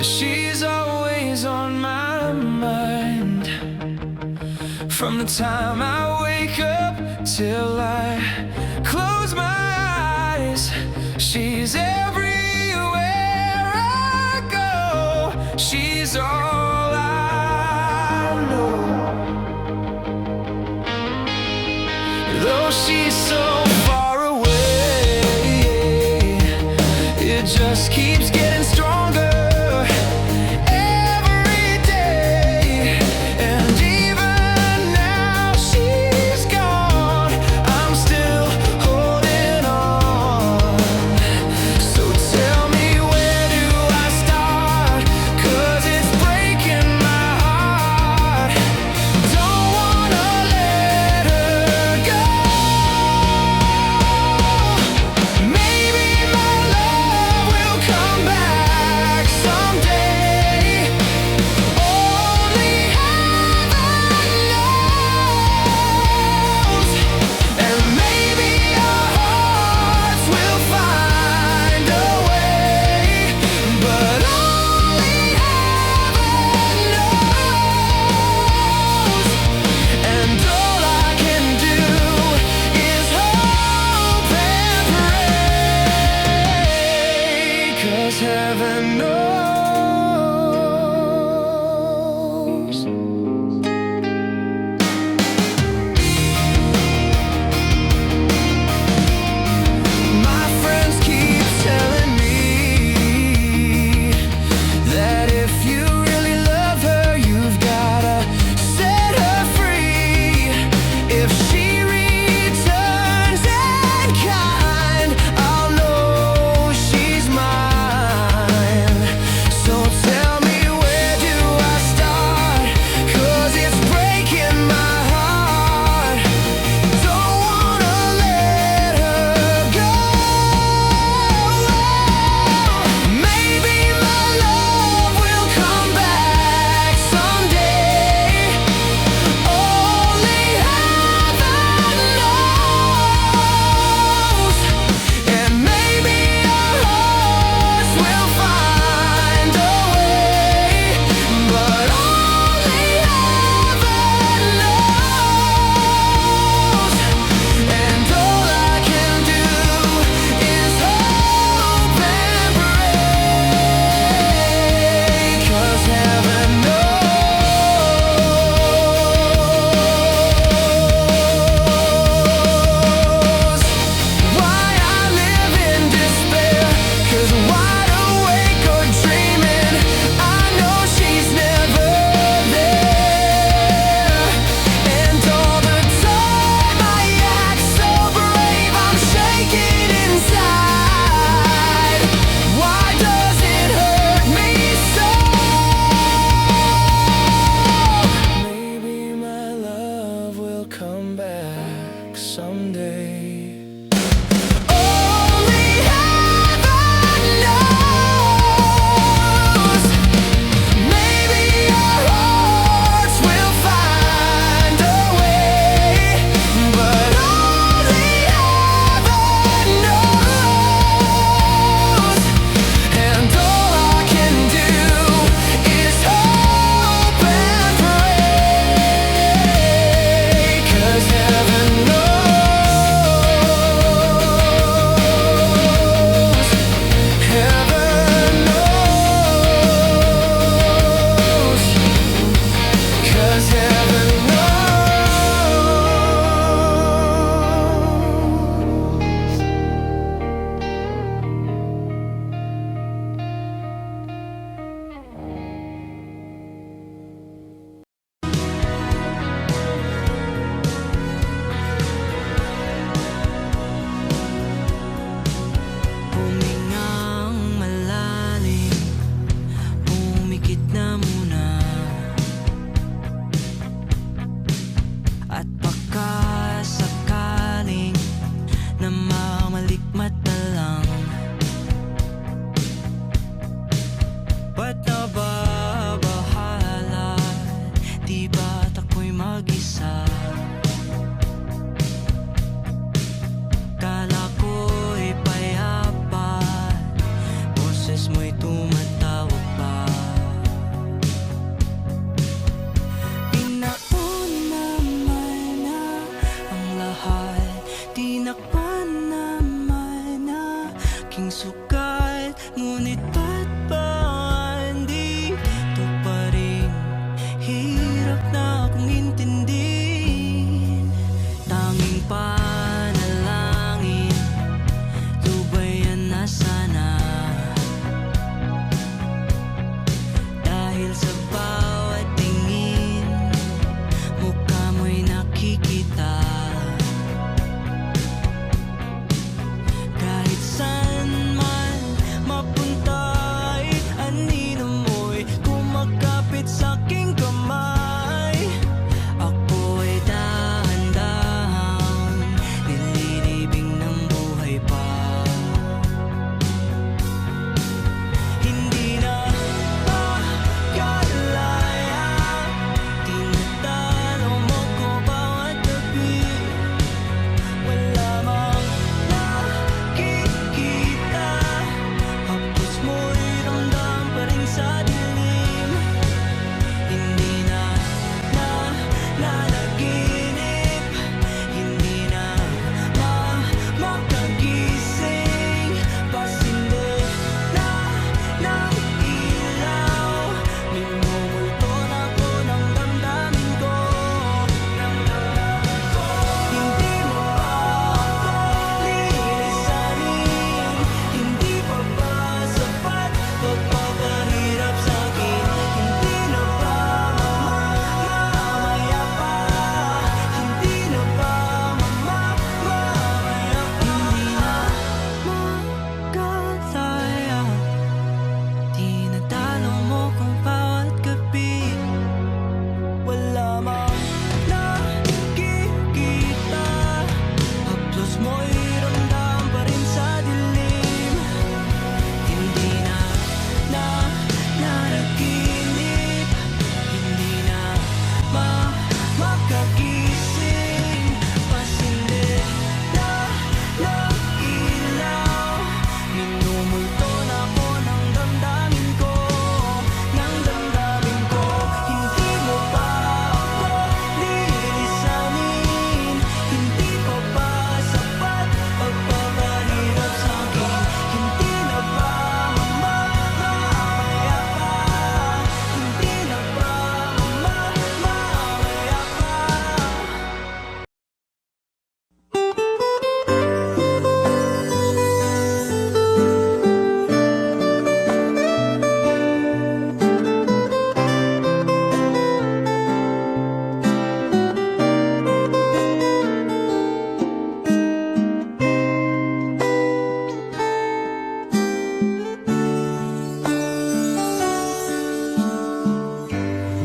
She's always on my mind. From the time I wake up till I close my eyes, she's everywhere I go. She's all I know. Though she's so far away, it just keeps getting stronger every day. And even now she's gone, I'm still holding on. So tell me, where do I start? 'Cause it's breaking my heart. Don't wanna let her go. makagising. Pasilid na ng ilaw, minumulto na ko ng damdamin ko, ng damdamin ko. Hindi mo pa ako lilisanin, hindi pa ba sapat pagpapahirap sa'kin? Hindi na ba mamamaya pa? Hindi na ba mamamaya pa?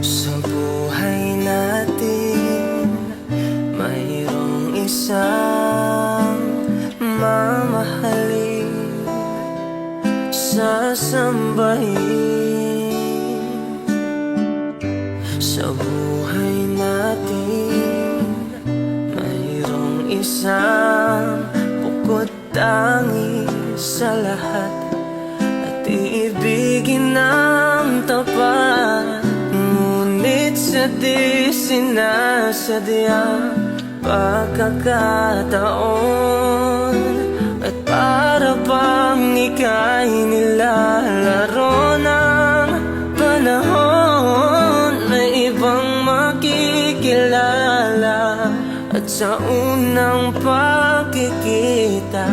Sa buhay natin, mayroong isang mamahalin, sasambahin. Sa buhay natin, mayroong isang bukod tangi sa lahat, at iibigin ng tapat. Ngunit sa di sinasadyang pagkakataon, at para bang ika'y nilalaro ng panahon, may ibang makikilala. At sa unang pagkikita,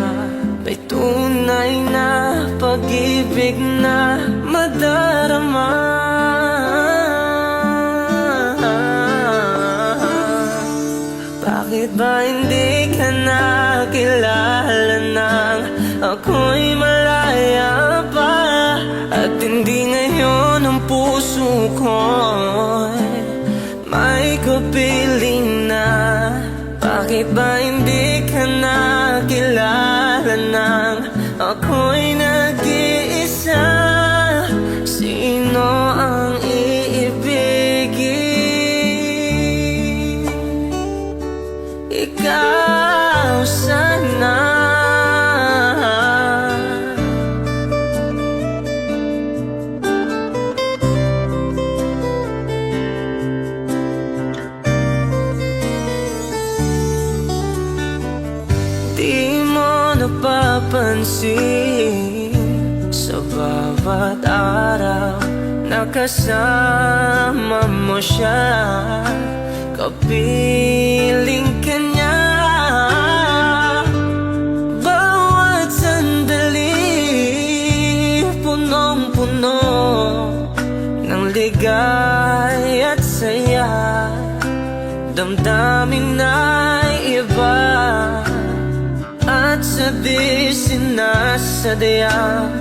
may tunay na pag-ibig na madarama. Bakit ba hindi ka nakilala nang ako'y malaya pa? At hindi ngayon ang puso ko'y may kapiling na. Bakit ba hindi ka nakilala nang ako'y nag-iisa? Sino ang iibigin? Ikaw sana. Di mo napapansin, sa bawat araw nakasama mo siya, kapiling ka niya. Bawat sandali punong-puno ng ligay at saya, damdamin ay iba. At sa di sinasadyang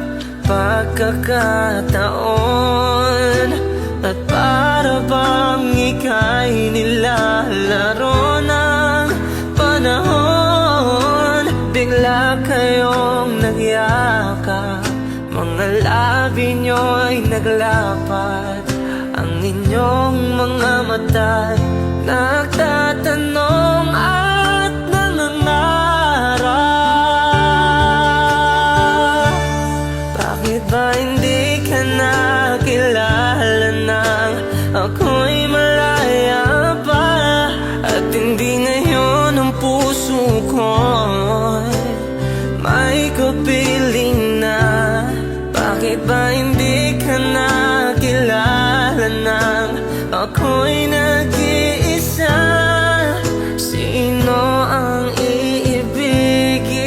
pagkakataon, at para bang ika'y nilalaro ng panahon, bigla kayong nagyakap, mga labi nyo'y naglapat, ang inyong mga mata'y nagtatanong at nangangarap. Bakit ba hindi ka nakilala nang ako'y malaya pa? At hindi ngayon ang puso ko'y may kapiling na. Bakit ba hindi ka nakilala nang ako'y nag-iisa? Sino ang iibigin?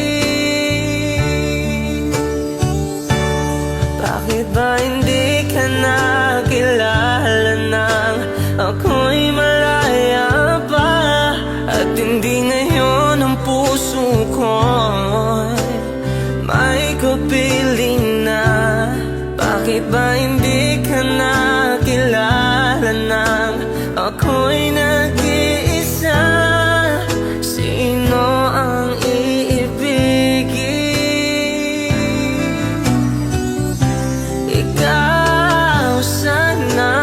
Bakit ba hindi ka nakilala nang ako'y malaya pa? At hindi ngayon ang puso ko'y may kapiling na. Bakit ba hindi ka nakilala nang ako'y nag-iisa? Sino ang iibigin? Ikaw sana.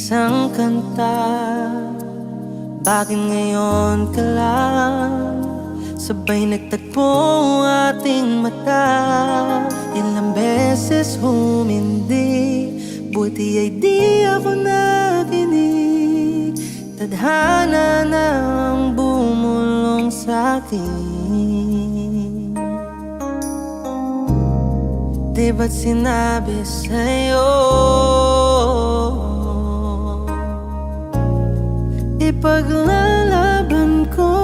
isang kanta. Bakit ngayon ka lang sabay nagtagpo ang ating mata? Ilang beses humindi, buti ay di ako nakinig. Tadhana na ang bumulong sa'kin. Di ba't sinabi sa'yo ipaglalaban ko?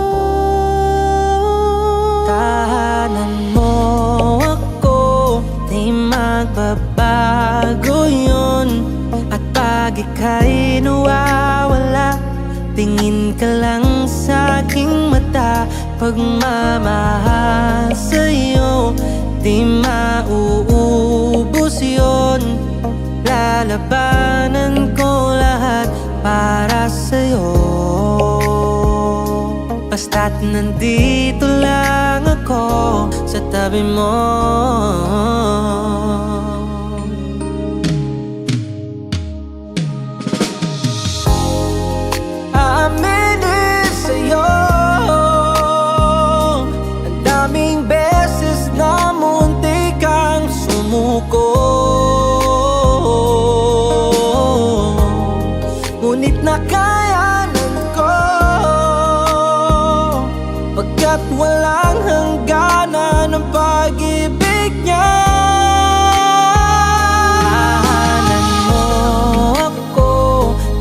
Tahanan mo ako, di magbabago yun. At pag ika'y nawawala, tingin ka lang sa aking mata. Pagmamahal sa'yo, di mauubos yun. Lalabanan ko lahat para sa'yo. Basta't nandito lang ako sa tabi mo. Aaminin sa'yo, ang daming beses na muntik kang sumuko. Ngunit nakayanan ko, pagkat walang hangganan ang pag-ibig niya. Tahanan mo ako,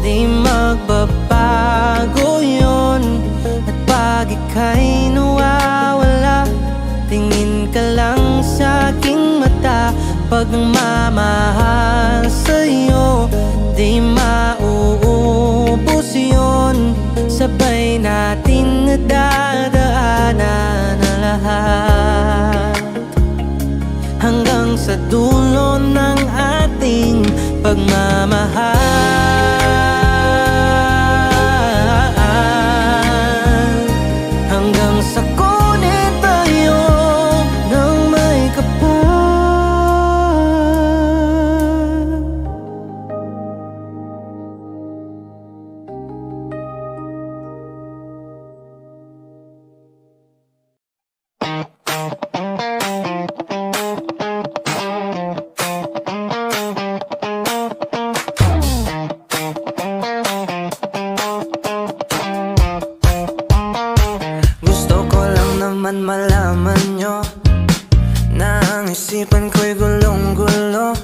di magbabago yun. At pag ika'y nawawala, tingin ka lang sa aking mata. Pagmamahal sa'yo, di mauubos yun. Sabay natin nadadaanan na lahat, hanggang sa dulo ng ating pagmamahal. Hanggang sa kunin tayo ng may kapal. Gusto ko lang naman malaman nyo na ang isipan ko'y gulong-gulo.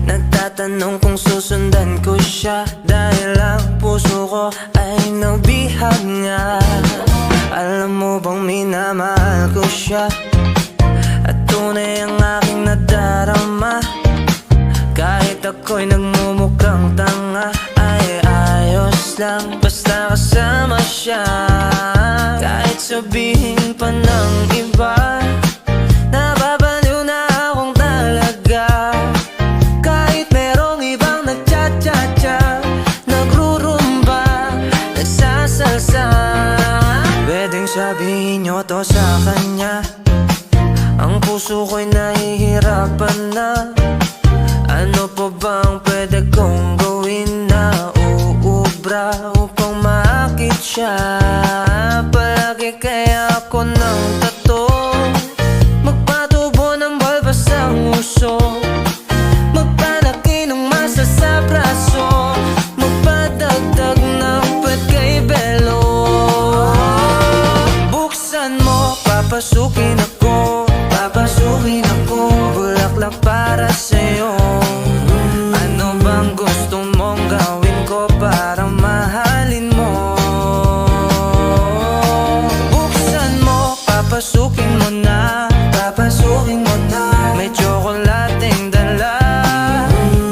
Nagtatanong kung susundan ko siya, dahil ang puso ko ay nabihag nga. Alam mo bang minamahal ko siya, at tunay ang aking nadarama. Kahit ako'y nagmumukhang tanga, ay ayos lang basta kasama siya. Kahit sabihin pa ng iba, nababaliw na akong talaga. Kahit merong ibang nagcha-cha-cha, nagrurumba, nagsasalsa, pwedeng sabihin nyo to sa kanya. Ang puso ko'y nahihirapan na. Ano pa bang pwede kong gawin na uubra upang maakit siya? Palagi kaya ako ng tato, magpatubo ng balbas ang uso, magpanaki ng masa sa braso, magpadagdag ng pet kay Belo. Buksan mo, papasukin ako, papasukin ako, bulaklak para sa'yo. Ano bang gusto mong gawin ko para mahalin mo? Buksan mo, papasukin mo na, papasukin mo na. May tsokolating dala,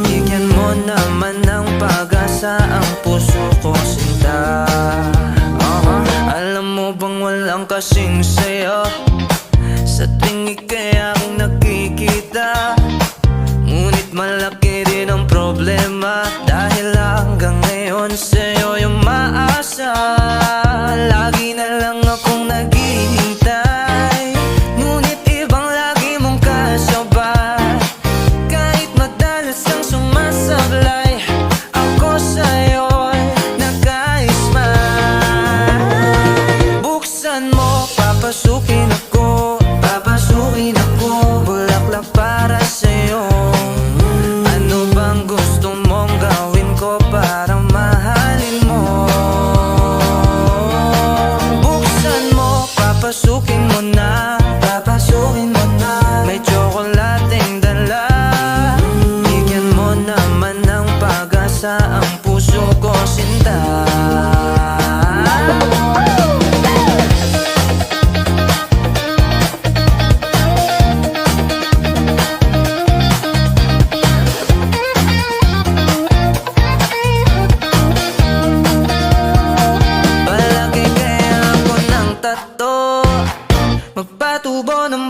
bigyan mo naman ng pag-asa ang puso ko, sinta. Alam mo bang walang kasing sayo sa tuwing ika'y aking nakikita? Ngunit malaki rin ang problema, dahil hanggang ngayon sa'yo yung maasa. Lagi na lang akong naghihintay, ngunit ibang lagi mong kasabay. Kahit madalas kang sumasablay, ako sa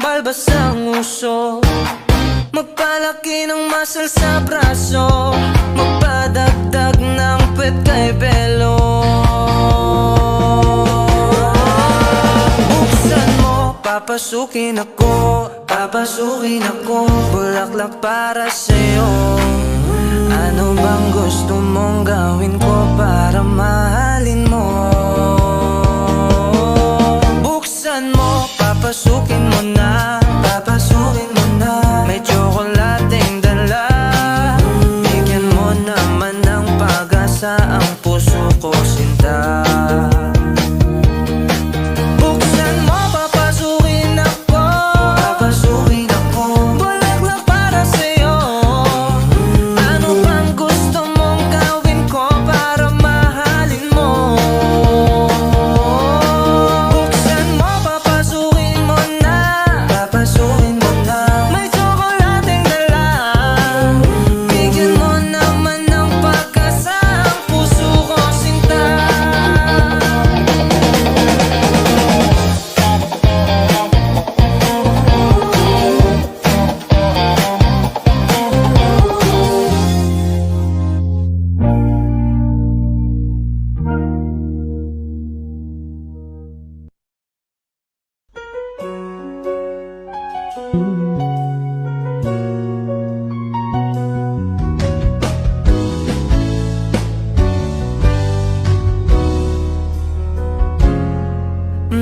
halbas ang uso, magpalaki ng muscle sa braso, magpadagdag ng pet kay Belo. Buksan mo, papasukin ako, papasukin ako, bulaklak para sa'yo. Ano bang gusto mong gawin ko para mahalin mo? Buksan mo, papasukin mo na, papasukin mo na. May tsokolating dala, bigyan mo naman ng pag-asa ang puso ko, sinta. Buksan mo, papasukin ako, papasukin ako, bulaklak para sa'yo. Ano bang gusto mong gawin ko para mahalin mo? Buksan mo, papasukin mo na, papasukin mo na. May tsokolating dala, bigyan mo naman ng pag-asa ang puso ko, sinta.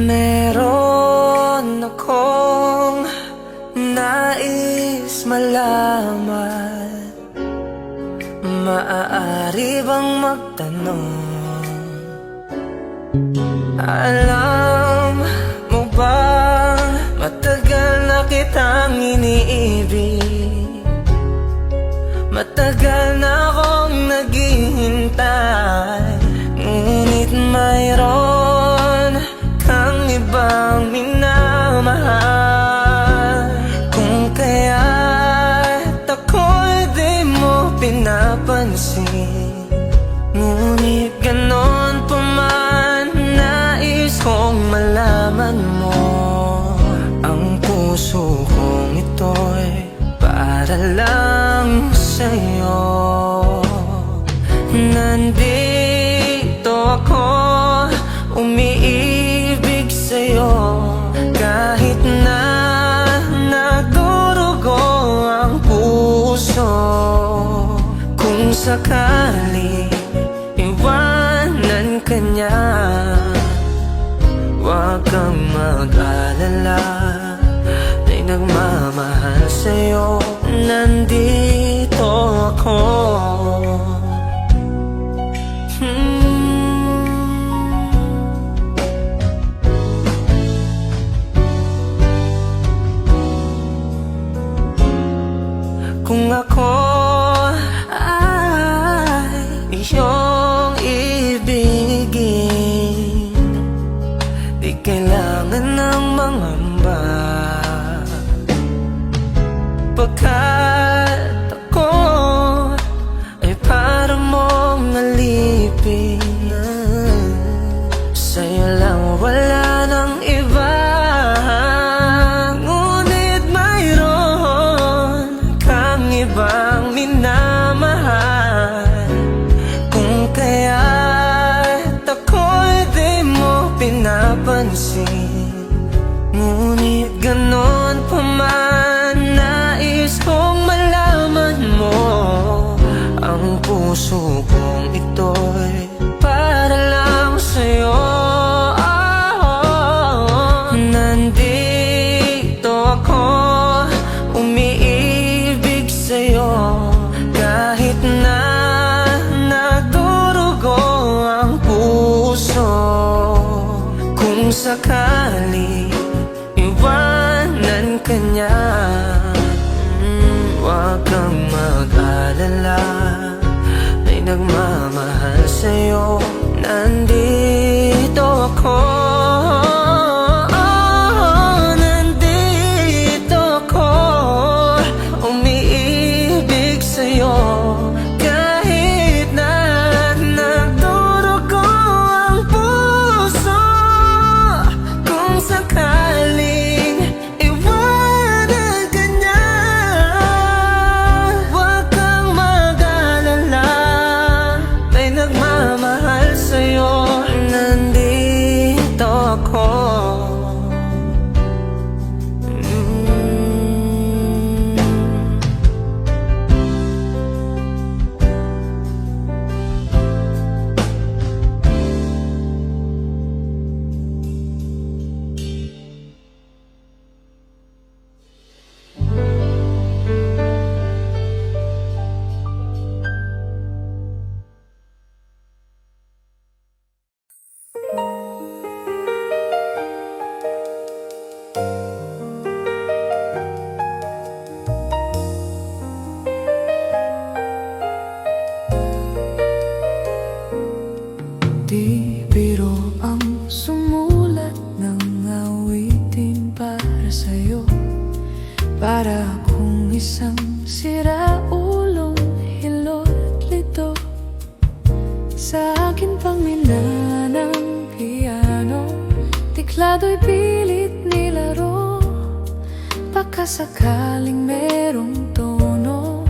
Meron akong nais malaman, maaari bang magtanong? Alam mo bang matagal na kitang iniibig, matagal na akong naghihintay, ngunit mayroon kang ibang minamahal. Kung kaya't ako'y di mo pinapansin, ngunit ganon pa man, nais kong malaman mo. Ang puso kong ito'y para lang sa'yo. Nandito ako, umiibig sa'yo, kahit na nagdurugo ang puso. Kung sakali iwanan ka niya, huwag kang mag-alala, may nagmamahal sa'yo. Nandito ako. Kung ako ay iyong ibigin, di kailangan ng mangamba, pagkat ako ay para mong alipin. Sa'yo lang, wala nang iba, ngunit mayroon kang ibang minamahal. Kung kaya't ako'y di mo pinapansin, ngunit ganon pa man, nais kong malaman mo. Ang puso kong ito'y para lang sa'yo. Nandito ako, umiibig sa'yo, kahit na nagdurugo ang puso. Kung sakali iwanan ka niya, huwag kang mag-alala, may nagmamahal sa'yo. Nandito ako, nandito ako, umiibig sa'yo, kahit na nagdurugo ang puso. Kung sakaling iwanan Para akong isang siraulong hilot lito sa akin pang ng piano. Tiklado'y pilit nilaro, baka sakaling merong tono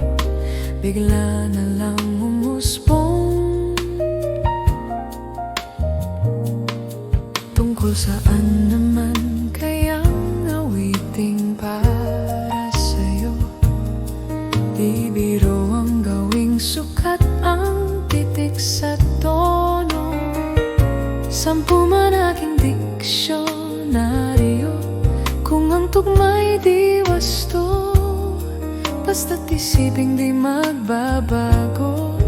bigla na lang umusbong. Tungkol saan naman kayang awiting para sa'yo? Di biro ang gawing sukat ang titik sa tono. 10 man aking diksyonaryo, kung ang tugma'y di wasto, basta't isiping di magbabago,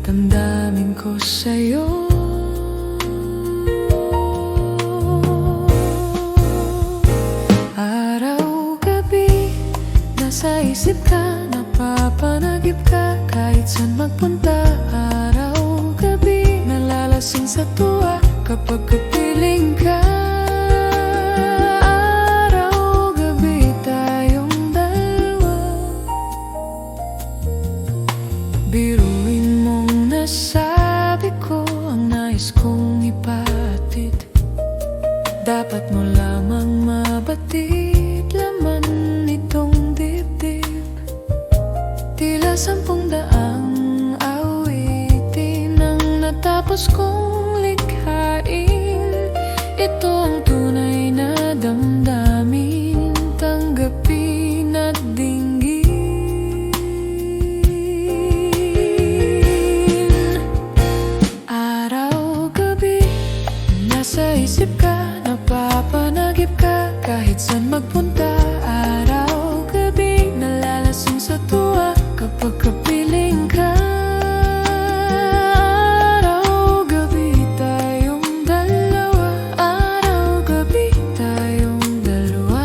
damdamin ko sa'yo. Araw-gabi, nasa isip ka, napapanagip ka, kahit saan magpunta. Araw-gabi, nalalasing sa tuwa kapag kapiling ka. Araw-gabi, tayong dalawa. Biruin mong nasabi ko ang nais kong ipatid. Dapat mo lamang mabatid laman nitong dibdib. Tila 10 awitin ang natapos kong likhain. Ito ang tunay na damdamin, tanggapin at dinggin. Araw-gabi, nasa isip ka, napapanagip ka, kahit saan magpunta. Araw-gabi, nalalasing sa tuwa kapag kapiling ka. Araw-gabi, tayong dalawa. Araw-gabi, tayong dalawa.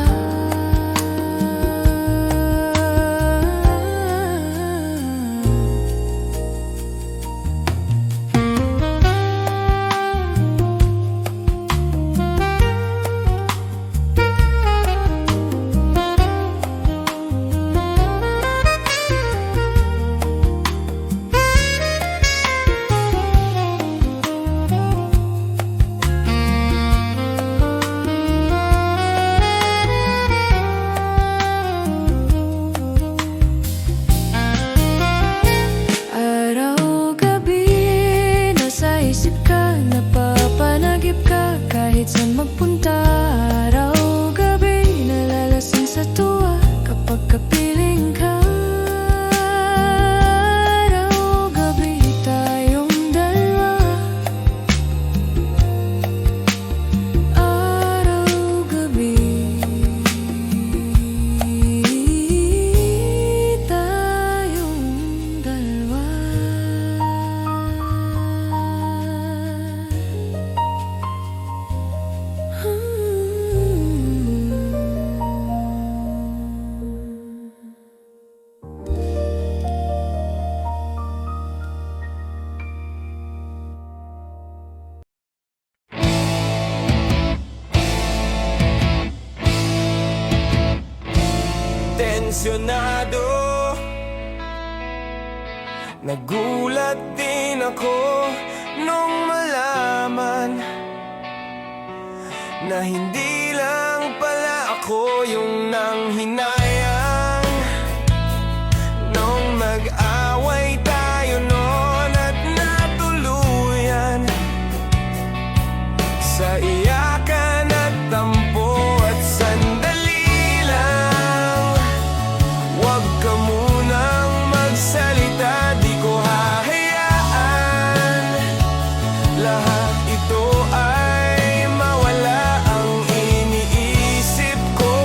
Araw-gabi, nasa isip ka, napapanagip ka, kahit saan magpunta. Araw-gabi, nalalasing sa tuwa kapag kapiling ka. Araw-gabi, tayong dalawa. Araw-gabi, tayong dalawa. Tensyonado, nagulat din ako nung malaman na hindi lang pala ako yung nanghinayang nung mag-away tayo noon at natuluyan sa iyakan at tampo at sandali lang. Huwag ka munang magsalita, di ko hahayaan lahat ito ay mawala. Ang iniisip ko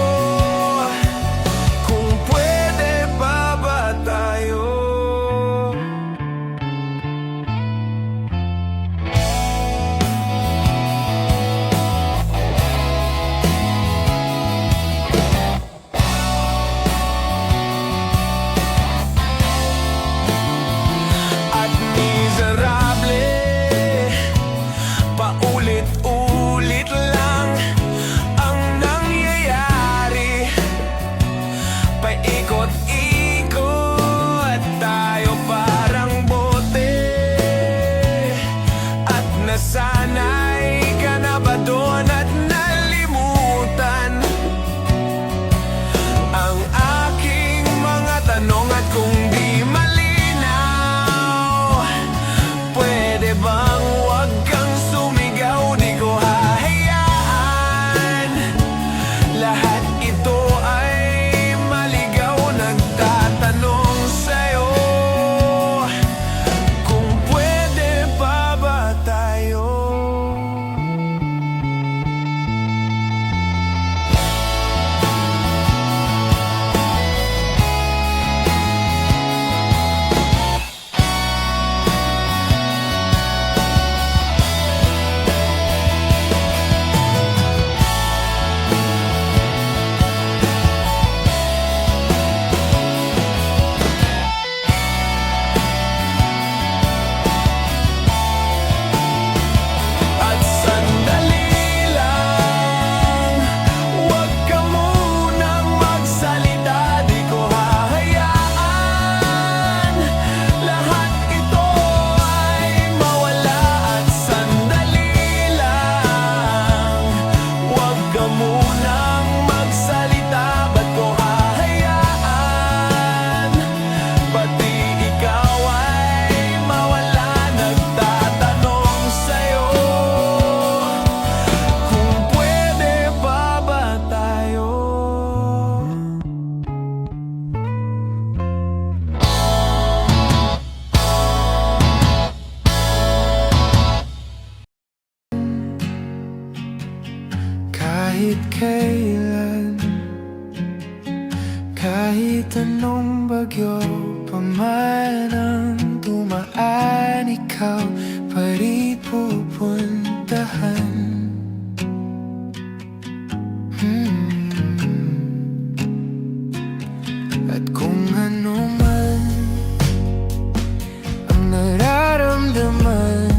Kahit anong bagyo pa man ang dumaan, ikaw pa rin pupuntahan. At kung ano man ang nararamdaman,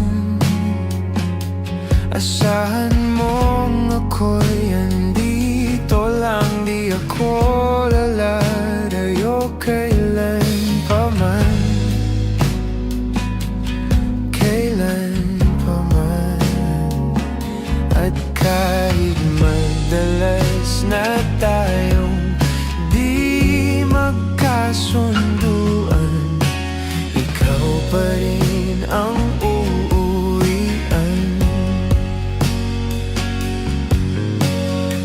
asahan mong ako'y andito lang. Di ako lalalayo kailan pa man, kailan pa man. At kahit madalas na tayong di magkasunduan, ikaw pa rin ang uuwian.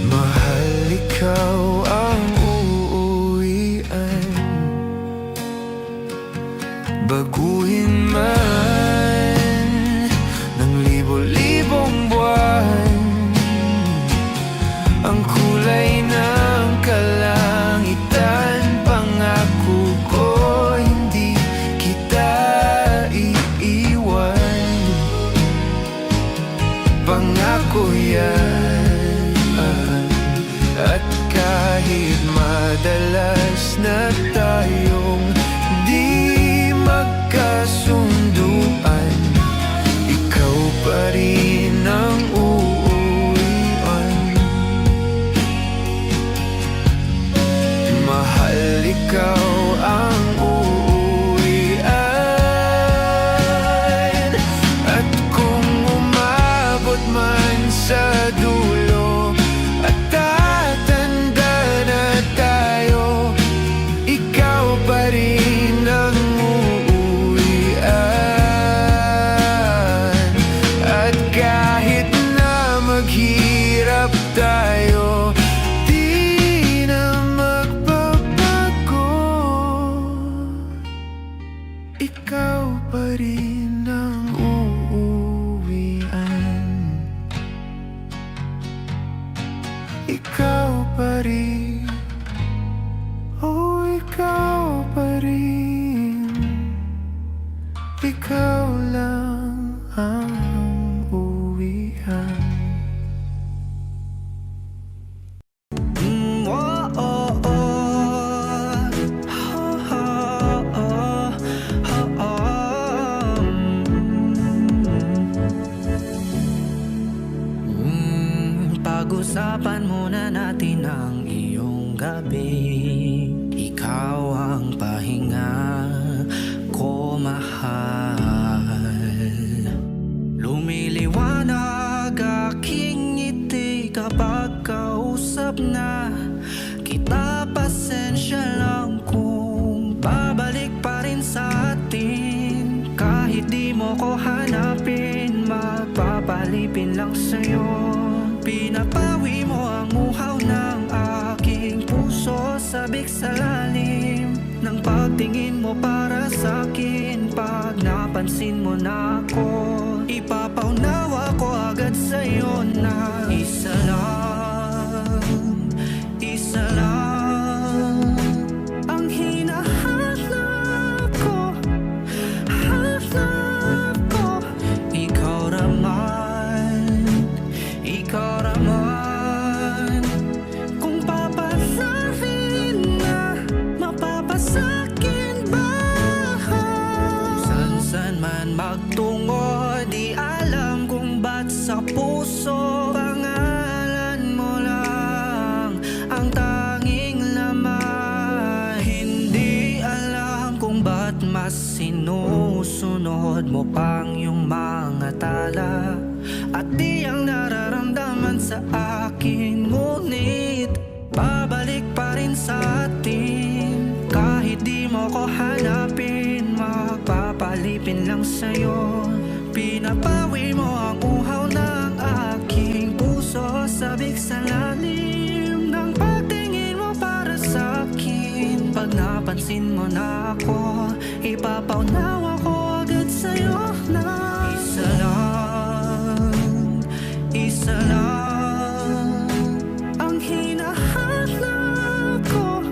Mahal, ikaw ang uuwian. Baguhin man ng libo-libong buwan ang kulay ng kalangitan, pangako ko hindi kita iiwan. Pangako yan. At kahit madalas na tayong di magkasunduan, ikaw pa rin ang uuwian. Mahal, ikaw ang uuwian. At kung umabot man sa dulo at tatanda na tayo, ikaw pa rin ang uuwian. At kahit na maghirap tayo, di na magbabago, ikaw pa rin ang uuwian. Ikaw pa rin, oh ikaw pa rin. Ikaw lang ang uwian. Oh, oh, oh. Oh, oh, oh. Oh, oh. Pag-usapan muna natin ang iyong gabi. Ikaw ang pahinga ko, mahal. Lumiliwanag aking ngiti kapag kausap na kita. Pasensya lang kung babalik pa rin sa atin. Kahit di mo ko hanapin, magpapalipin lang sa'yo. Pinapawi mo ang uhaw ng aking puso, sabik sa lalim ng pagtingin mo para sa'kin. Pag napansin mo na ako, ipapaunawa ko agad sa'yo na isa lang, isa lang ang hinahanap ko, hanap ko. Ikaw raman, ikaw raman. Kung papasahin na, mapapasakin ba? San-san man magtungo, di alam kung ba't sa puso. Pangalan mo lang ang tanging laman. Hindi alam kung ba't mas sinusunod mo pang yung mga tala at di ang nararamdaman sa akin. Ngunit babalik pa rin sa atin. Kahit di mo ko hanapin, magpapalipin lang sa'yo. Pinapawi mo ang uhaw ng aking puso, sabik sa lalim ng pagtingin mo para sa'kin. Pag napansin mo na ako, ipapaunawa ko agad sa'yo na isa lang, isa lang ang hinahanap ko,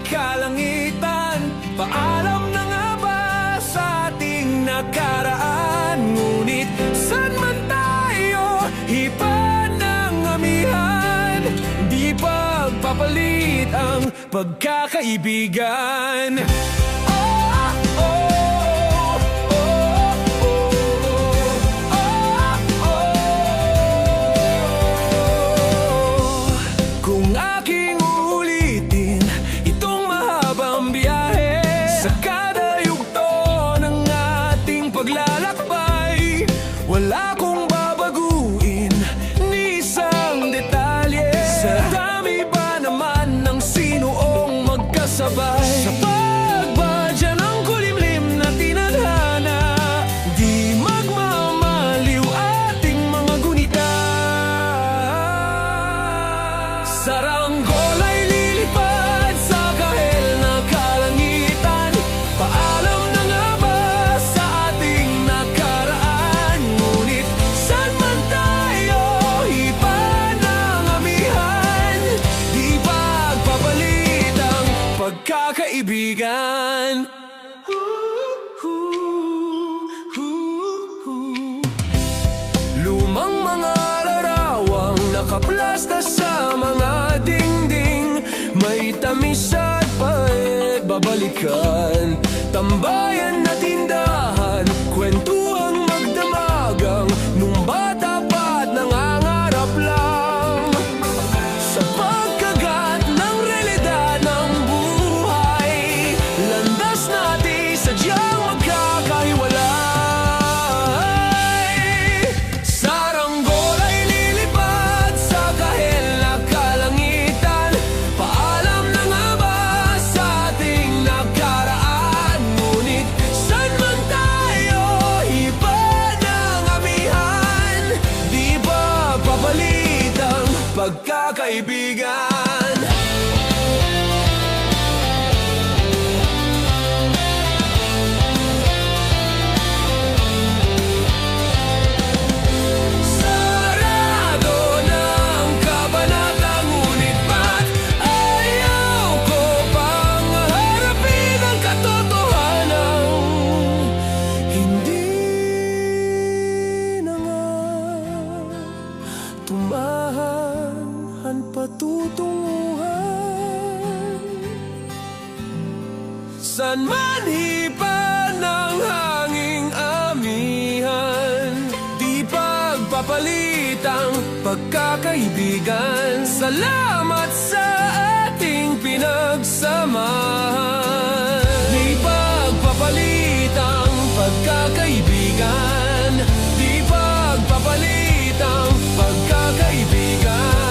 kalangitan. Paalam na nga ba sa ating nakaraan? Ngunit saan man tayo, iba ng amihan. Di pagpapalit ang pagkakaibigan. Kung aking ulitin itong mahabang biyahe, sa kada yugto ng ating paglalakbay, wala kong babaguin ni isang detalye. Sa dami ba naman ng sinuong magkasabay, sa pagbadya ng kulimlim na tinadhana, di magmamaliw ating mga gunita. Saranggol ay lilipad sa kahel na kalangitan. Paalam na nga ba sa ating nakaraan? Ngunit saan man tayo, iba ng amihan. Di pagpapalit ang pagkakaibigan. Lumang mga larawang nakaplasta sa mga dingding, may tamis at pait babalikan. Tambayan na tindahan, kwentuhang magdamagang, nung bata pa't nangangarap lang. Sa pagkagat ng realidad ng buhay, landas natin sadyang magkakahiwalay. Saranggol ay lilipad sa kahel na kalangitan. Paalam na nga ba sa ating nakaraan? Ngunit saan man tayo, iba ng amihan. Di ba papalit ang pagkakaibigan? Sarado na ang kabanata, ngunit ba't ayaw ko pang harapin ang katotohanan? Hindi na nga tumahan ang patutunguhan. San man hipan ng hanging amihan, di pagpapalit ang pagkakaibigan. Salamat sa ating pinagsamahan. Di pagpapalit ang pagkakaibigan. Di pagpapalit ang pagkakaibigan.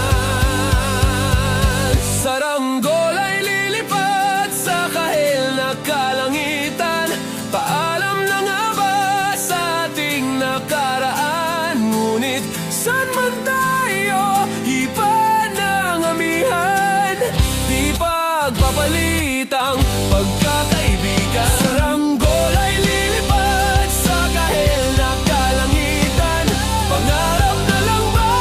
Saranggol ay lilipad sa kahel na kalangitan. Paalam na nga ba sa ating nakaraan? Ngunit saan man tayo, iba ng amihan. Di pagpapalit ang pagkakaibigan. Saranggol ay lilipad sa kahel na kalangitan. Pangarap na lang ba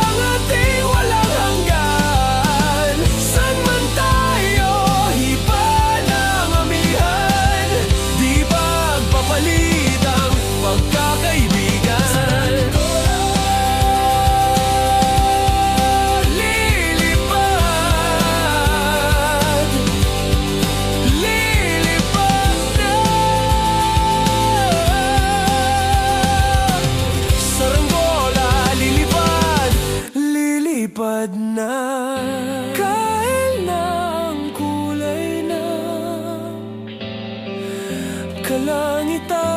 ang ating walang hanggan? Saan man tayo, iba ng amihan. Di pagpapalit ang pagkakaibigan. Lilipad, lilipad na. Saranggola, lilipad, lilipad na. Kahel na ang kulay na kalangitan.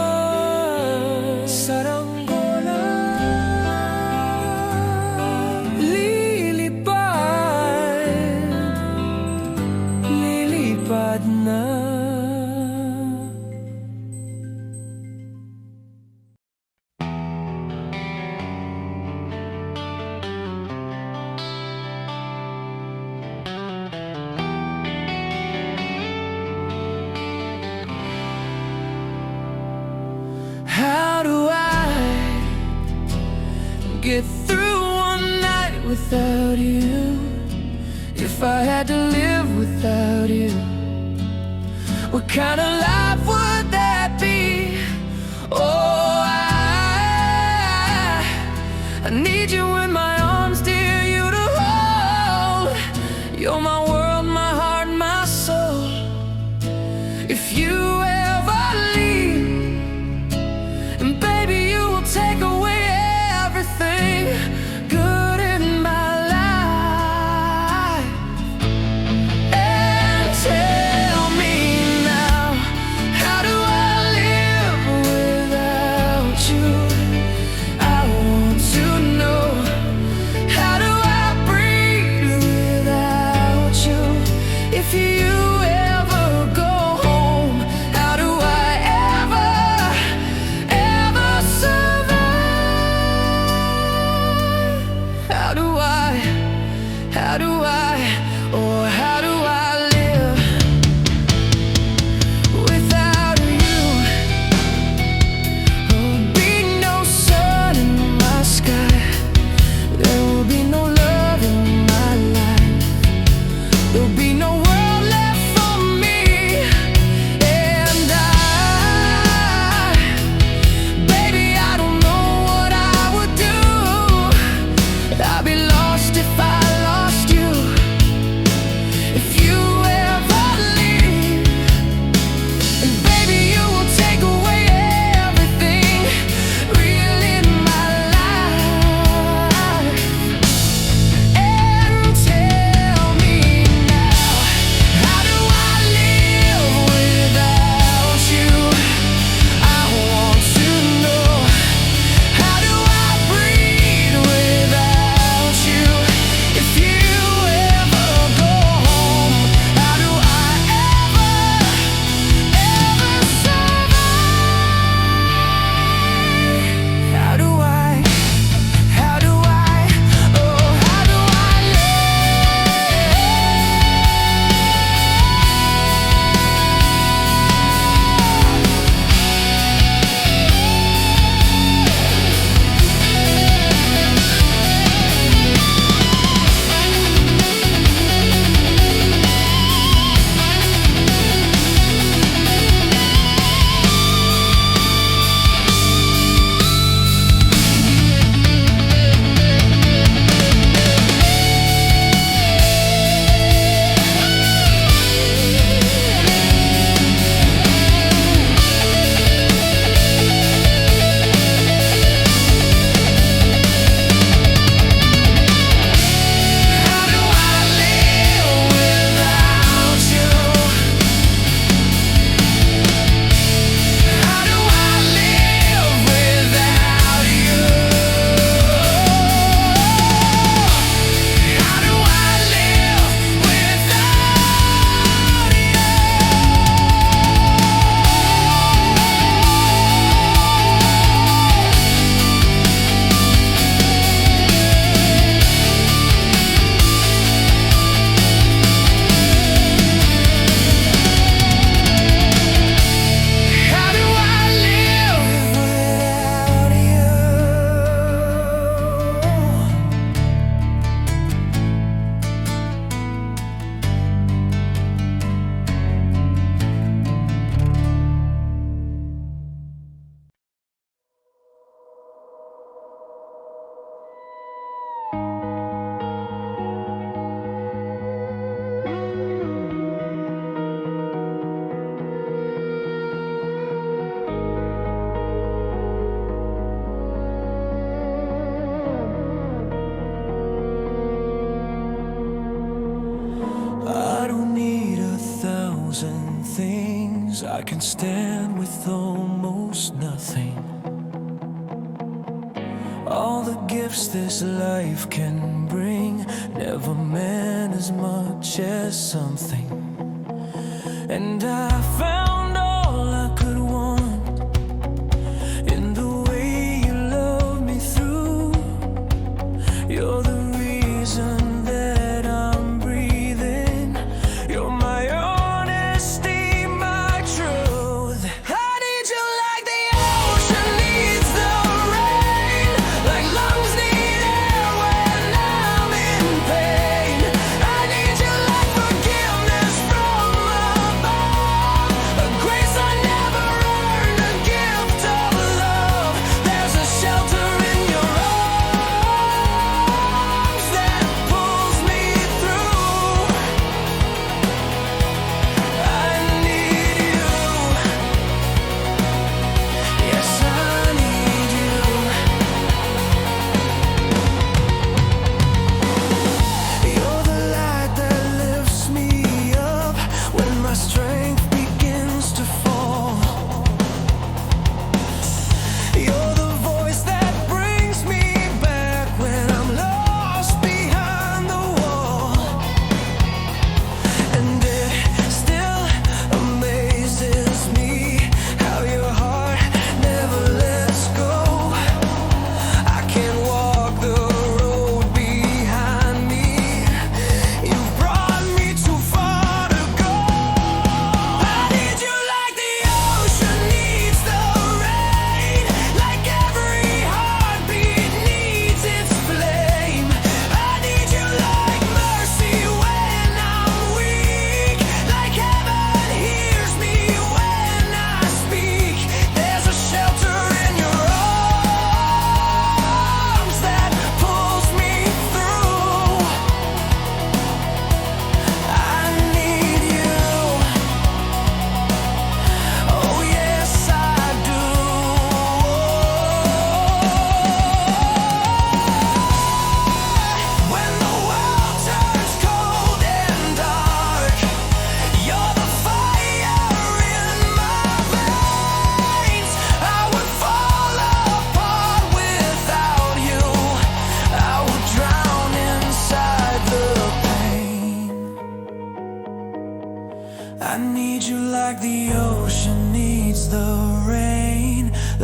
Saranggola, lilipad, lilipad na. How do I get through one night without you? If I had to live without you, What kind of life would that be? Oh, I need you in my arms, dear, you to hold. You're my world, my heart, my soul. If you ever leave, and baby, you will take away everything good in my life. And tell me now, how do I live without you? I want to know, how do I breathe without you? If you ever go home, how do I ever survive? How do I, or how do I live without you? There'll be no sun in my sky. There will be no love in my life. There'll be no world left for me. And baby, I don't know what I would do. I'd be lost if I lost you. If you ever leave, and baby, you will take away everything real in my life. And tell me now, how do I live without you? I want to know, how do I breathe without you? If you ever go home, how do I ever survive? How do I, oh, how do I I can stand with almost nothing. All the gifts this life can bring never meant as much as something. And I found all I could want in the way you love me through. You're the reason that I'm breathing. You're my honesty, my truth. I need you like the ocean needs the rain, like lungs need air when I'm in pain. I need you like forgiveness from above.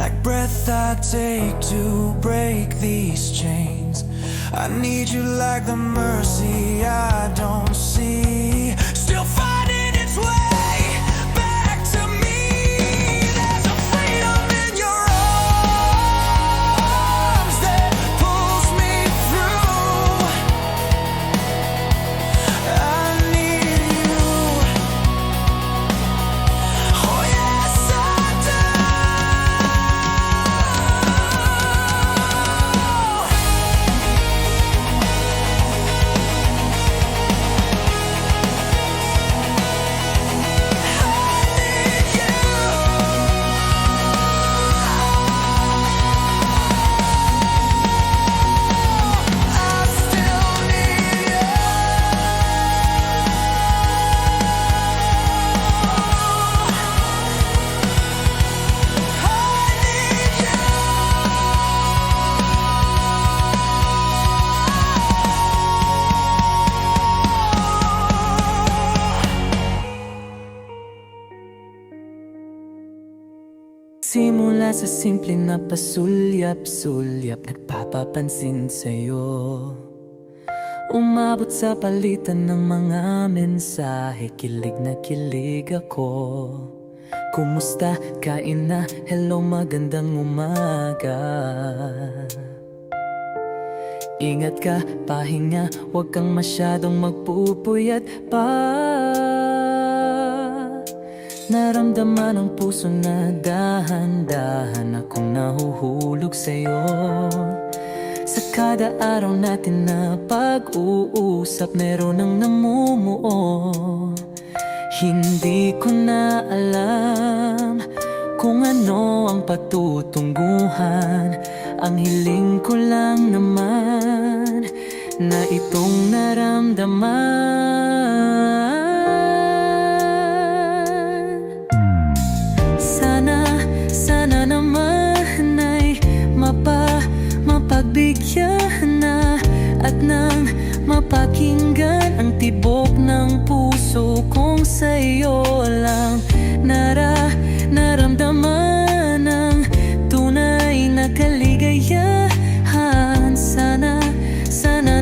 like breath I take to break these chains. I need you like the mercy I don't see, still finding its way back to me. There's a freedom in your arms that pulls me through. I need you. Oh yes, I do. Simula sa simple na pasulyap-sulyap, nagpapapansin sa'yo. Umabot sa palitan ng mga mensahe, kilig na kilig ako. Kumusta? Kain na? Hello, magandang umaga. Ingat ka, pahinga, huwag kang masyadong magpupuyat pa. Naramdaman ang puso na dahan-dahan akong nahuhulog sa'yo. Sa kada araw natin na pag-uusap, meron ang namumuo. Hindi ko na alam kung ano ang patutunguhan. Ang hiling ko lang naman na itong naramdaman. Sana naman ay mapagbigyan na at nang mapakinggan ang tibok ng puso kong sa'yo lang naramdaman ang tunay na kaligayahan. Sana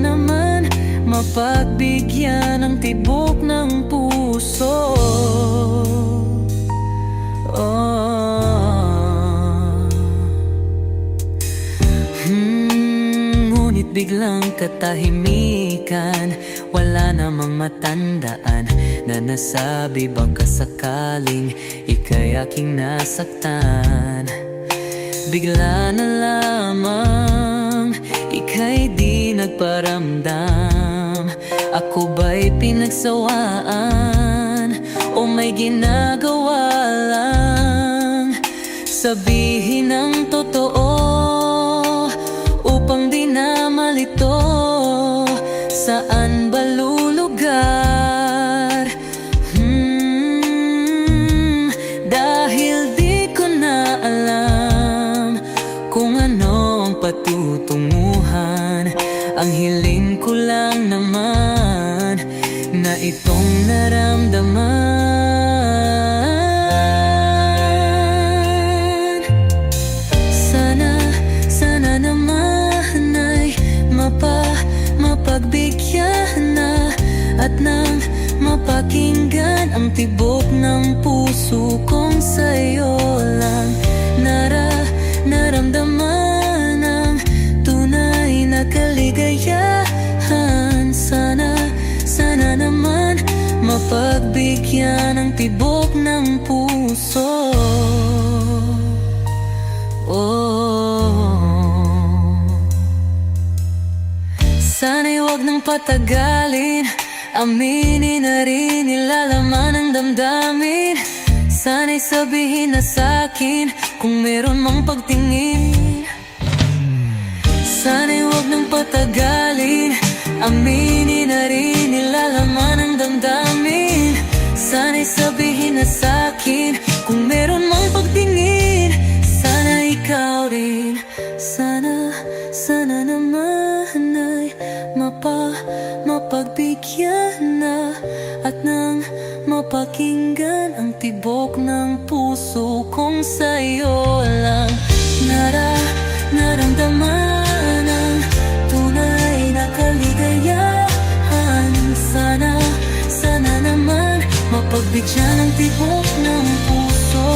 naman mapagbigyan ang tibok ng puso. Ngunit biglang katahimikan, wala namang matandaan na nasabi baka sakaling ika'y aking nasaktan. Bigla na lamang ika'y di nagparamdam. Ako ba'y pinagsawaan o may ginagawa lang? Sabihin ang totoo upang di na malito. Saan ba lulugar? Dahil di ko na alam kung ano ang patutunguhan. Ang hiling ko lang naman na itong naramdaman. Sana naman ay mapagbigyan na at nang mapakinggan ang tibok ng puso kong sa'yo lang naramdaman ang tunay na kaligayahan. Sana naman mapagbigyan ang tibok ng puso. Sana'y huwag nang patagalin, aminin na rin nilalaman ng damdamin. Sana'y sabihin na sa'kin kung meron mang pagtingin. Sana'y huwag nang patagalin, aminin na rin nilalaman ng damdamin. Sana'y sabihin na sa'kin kung meron mang pagtingin. Sana ikaw rin, sana naman ay mapagbigyan na at nang mapakinggan ang tibok ng puso kong sa'yo lang Bigyan ang tibok ng puso.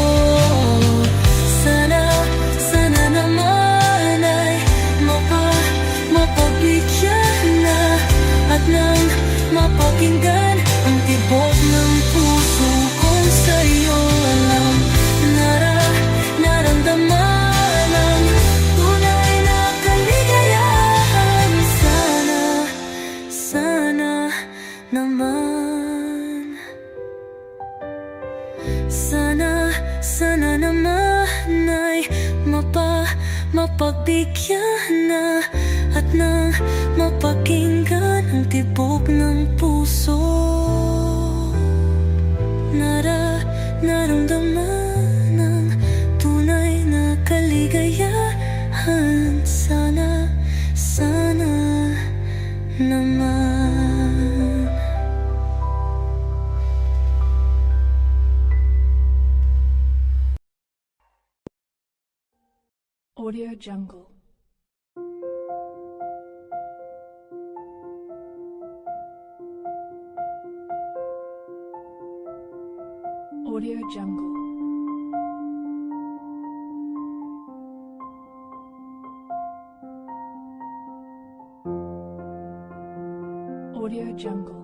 Sana, sana naman ay mapagbigyan na at nang mapakinggan ang tibok ng puso kung sa'yo alam naramdaman ang tunay na kaligayahan. Sana, sana naman. Sana, sana naman ay mapagbigyan na at nang mapakinggan ang tibok ng puso. Naramdaman ang tunay na kaligayahan. Sana, sana naman. Audio Jungle. Audio Jungle. Audio Jungle.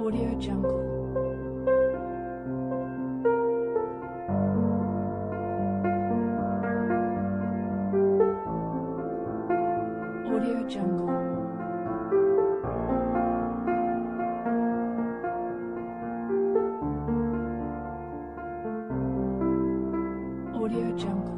Audio Jungle. Audio Jungle. Audio Jungle. Audio Jungle.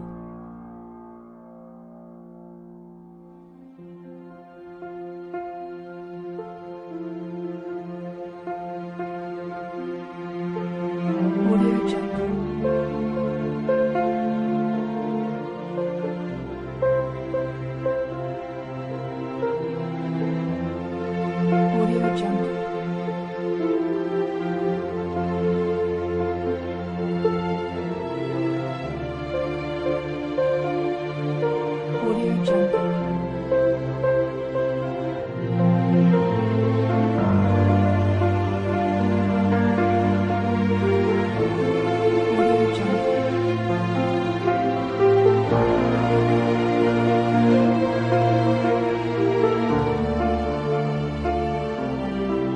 Audio Jungle. Audio Jungle. Audio Jungle.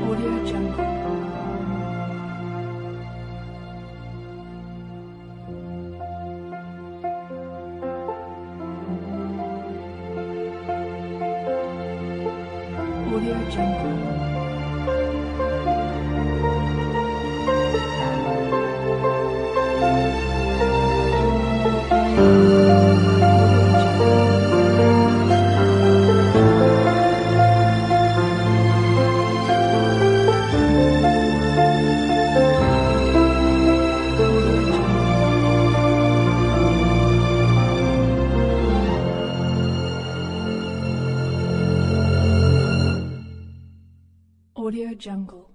Audio Jungle. Audio Jungle. Audio Jungle.